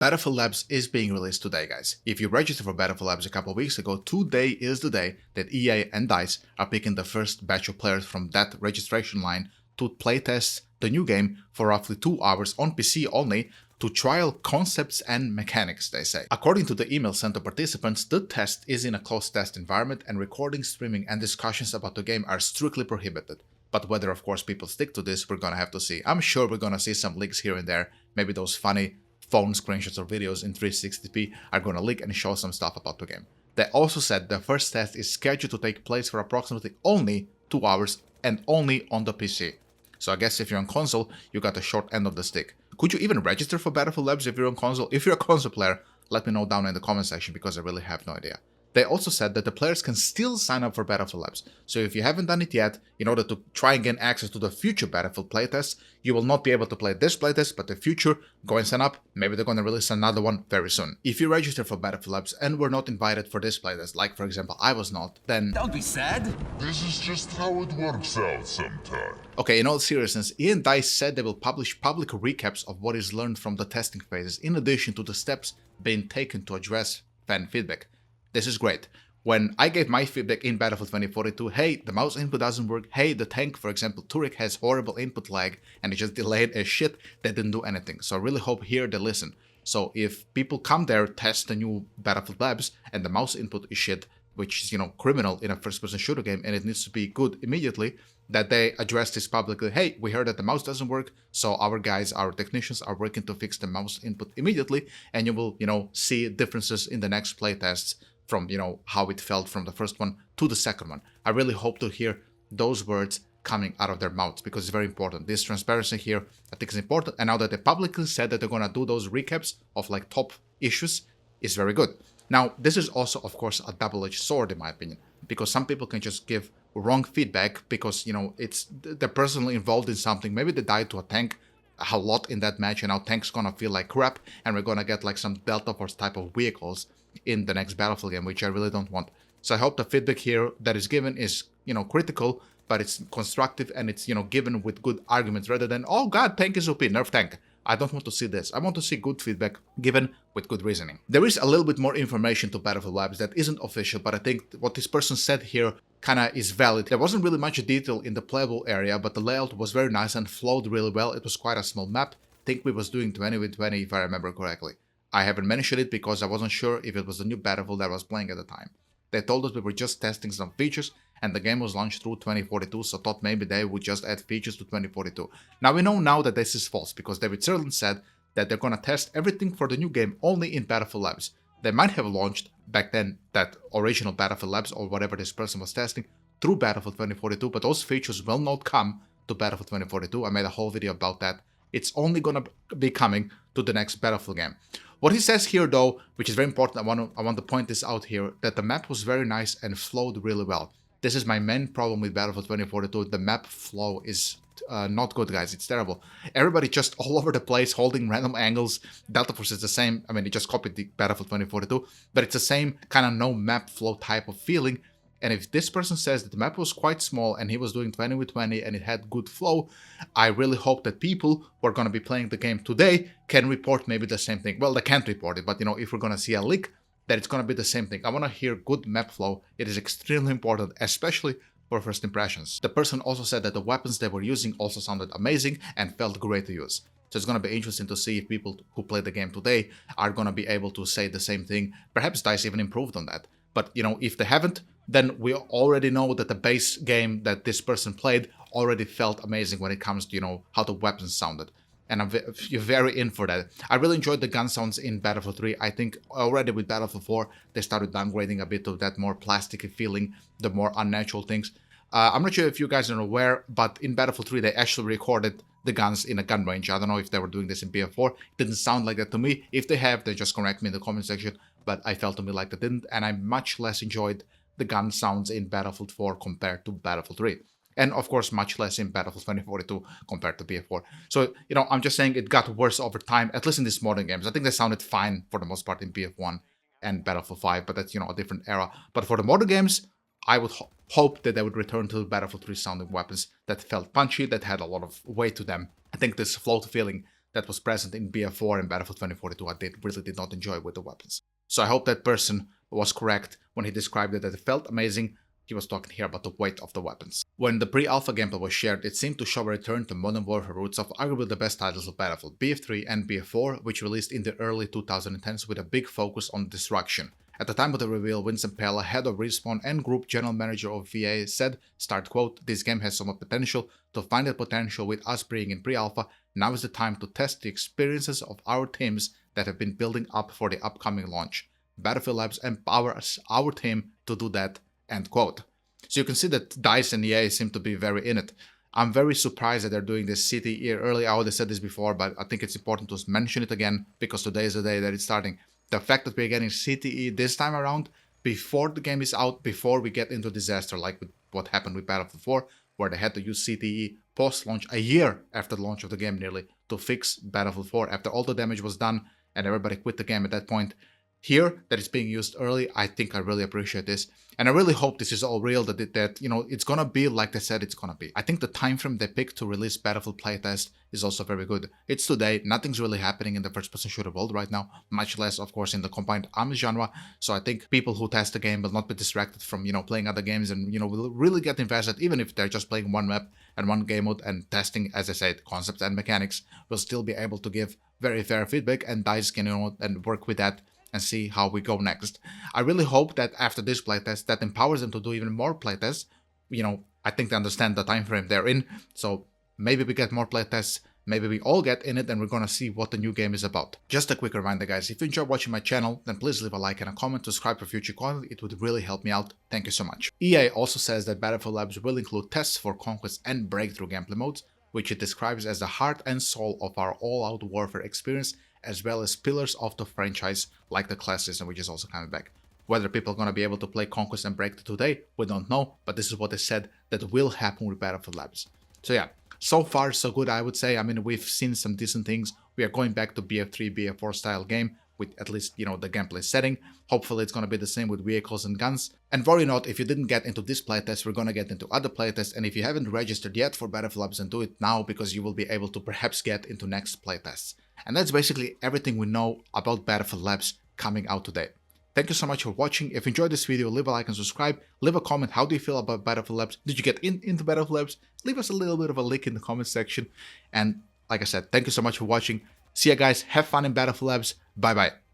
Battlefield Labs is being released today, guys. If you registered for Battlefield Labs a couple of weeks ago, today is the day that EA and DICE are picking the first batch of players from that registration line to playtest the new game for roughly 2 hours on PC only to trial concepts and mechanics, they say. According to the email sent to participants, the test is in a closed test environment and recording, streaming and discussions about the game are strictly prohibited. But whether, of course, people stick to this, we're gonna have to see. I'm sure we're gonna see some leaks here and there, maybe those funny phone screenshots or videos in 360p are gonna leak and show some stuff about the game. They also said the first test is scheduled to take place for approximately only 2 hours and only on the PC. So I guess if you're on console, you got the short end of the stick. Could you even register for Battlefield Labs if you're on console? If you're a console player, let me know down in the comment section because I really have no idea. They also said that the players can still sign up for Battlefield Labs, so if you haven't done it yet, in order to try and gain access to the future Battlefield playtests, you will not be able to play this playtest, but the future, go and sign up, maybe they're gonna release another one very soon. If you register for Battlefield Labs and were not invited for this playtest, like for example I was not, then don't be sad. This is just how it works out sometimes. Okay, in all seriousness, EA and DICE said they will publish public recaps of what is learned from the testing phases, in addition to the steps being taken to address fan feedback. This is great. When I gave my feedback in Battlefield 2042, hey, the mouse input doesn't work, hey, the tank, for example, Turek has horrible input lag, and it just delayed as shit, they didn't do anything. So I really hope here they listen. So if people come there, test the new Battlefield Labs, and the mouse input is shit, which is, criminal in a first-person shooter game, and it needs to be good immediately, that they address this publicly. Hey, we heard that the mouse doesn't work, so our guys, our technicians are working to fix the mouse input immediately, and you will, see differences in the next playtests from, how it felt from the first one to the second one. I really hope to hear those words coming out of their mouths because it's very important. This transparency here, I think is important. And now that they publicly said that they're going to do those recaps of like top issues is very good. Now, this is also, of course, a double-edged sword in my opinion, because some people can just give wrong feedback because, they're personally involved in something. Maybe they died to a tank a lot in that match and now tank's gonna feel like crap and we're gonna get like some Delta Force type of vehicles in the next Battlefield game, which I really don't want. So I hope the feedback here that is given is, critical, but it's constructive and it's, given with good arguments rather than, oh god, tank is OP, nerf tank. I don't want to see this. I want to see good feedback given with good reasoning. There is a little bit more information to Battlefield Labs that isn't official, but I think what this person said here kinda is valid. There wasn't really much detail in the playable area, but the layout was very nice and flowed really well. It was quite a small map. I think we was doing 20 with 20 if I remember correctly. I haven't mentioned it because I wasn't sure if it was the new Battlefield that I was playing at the time. They told us we were just testing some features and the game was launched through 2042, so thought maybe they would just add features to 2042. Now we know now that this is false because David Sirlin said that they're gonna test everything for the new game only in Battlefield Labs. They might have launched back then that original Battlefield Labs or whatever this person was testing through Battlefield 2042, but those features will not come to Battlefield 2042. I made a whole video about that. It's only gonna be coming to the next Battlefield game. What he says here though, which is very important, I want to point this out here, that the map was very nice and flowed really well. This is my main problem with Battlefield 2042, the map flow is not good, guys, it's terrible. Everybody just all over the place, holding random angles. Delta Force is the same, I mean, it just copied the Battlefield 2042, but it's the same kind of no map flow type of feeling. And if this person says that the map was quite small and he was doing 20 with 20 and it had good flow, I really hope that people who are going to be playing the game today can report maybe the same thing. Well, they can't report it, but if we're going to see a leak, that it's going to be the same thing. I want to hear good map flow. It is extremely important, especially for first impressions. The person also said that the weapons they were using also sounded amazing and felt great to use. So it's going to be interesting to see if people who play the game today are going to be able to say the same thing. Perhaps DICE even improved on that. But, if they haven't, then we already know that the base game that this person played already felt amazing when it comes to, how the weapons sounded. And I'm very in for that. I really enjoyed the gun sounds in Battlefield 3. I think already with Battlefield 4, they started downgrading a bit of that more plasticky feeling, the more unnatural things. I'm not sure if you guys are aware, but in Battlefield 3, they actually recorded the guns in a gun range. I don't know if they were doing this in BF4. It didn't sound like that to me. If they have, then just correct me in the comment section. But I felt to me like they didn't, and I much less enjoyed the gun sounds in Battlefield 4 compared to Battlefield 3. And of course, much less in Battlefield 2042 compared to BF4. So, I'm just saying it got worse over time, at least in these modern games. I think they sounded fine for the most part in BF1 and Battlefield 5, but that's, a different era. But for the modern games, I would hope that they would return to Battlefield 3 sounding weapons that felt punchy, that had a lot of weight to them. I think this float feeling that was present in BF4 and Battlefield 2042 I really did not enjoy with the weapons. So I hope that person was correct when he described it, that it felt amazing. He was talking here about the weight of the weapons. When the pre-alpha gameplay was shared, it seemed to show a return to Modern Warfare roots of arguably the best titles of Battlefield, BF3 and BF4, which released in the early 2010s with a big focus on destruction. At the time of the reveal, Vincent Pella, head of Respawn and group general manager of VA, said, start quote, "This game has so much potential. To find that potential with us being in pre-alpha, now is the time to test the experiences of our teams that have been building up for the upcoming launch. Battlefield Labs empowers our team to do that," end quote. So you can see that DICE and EA seem to be very in it. I'm very surprised that they're doing this CTE early. I already said this before, but I think it's important to mention it again because today is the day that it's starting. The fact that we're getting CTE this time around, before the game is out, before we get into disaster like with what happened with Battlefield 4, where they had to use CTE post-launch, a year after the launch of the game nearly, to fix Battlefield 4 after all the damage was done and everybody quit the game at that point. Here, that it's being used early, I think I really appreciate this. And I really hope this is all real, that you know, it's gonna be like they said it's gonna be. I think the time frame they picked to release Battlefield Playtest is also very good. It's today, nothing's really happening in the first-person shooter world right now, much less, of course, in the combined arms genre. So I think people who test the game will not be distracted from, you know, playing other games and, you know, will really get invested, even if they're just playing one map and one game mode and testing, as I said, concepts and mechanics, will still be able to give very fair feedback, and DICE can, you know, and work with that and see how we go next. I really hope that after this playtest, that empowers them to do even more playtests. You know, I think they understand the time frame they're in, so maybe we get more playtests, maybe we all get in it and we're gonna see what the new game is about. Just a quick reminder guys, if you enjoy watching my channel, then please leave a like and a comment, subscribe for future content, it would really help me out. Thank you so much. EA also says that Battlefield Labs will include tests for Conquest and Breakthrough gameplay modes, which it describes as the heart and soul of our all-out warfare experience, as well as pillars of the franchise like the class system, which is also coming back. Whether people are going to be able to play Conquest and Breakthrough today, we don't know, but this is what they said that will happen with Battlefield Labs. So yeah, so far so good I would say. I mean, we've seen some decent things. We are going back to BF3, BF4 style game with at least, you know, the gameplay setting. Hopefully it's going to be the same with vehicles and guns. And worry not, if you didn't get into this playtest, we're going to get into other playtests, and if you haven't registered yet for Battlefield Labs, then do it now, because you will be able to perhaps get into next playtests. And that's basically everything we know about Battlefield Labs coming out today. Thank you so much for watching. If you enjoyed this video, leave a like and subscribe. Leave a comment, how do you feel about Battlefield Labs? Did you get into Battlefield Labs? Leave us a little bit of a link in the comment section. And like I said, thank you so much for watching. See ya guys, have fun in Battlefield Labs. Bye bye.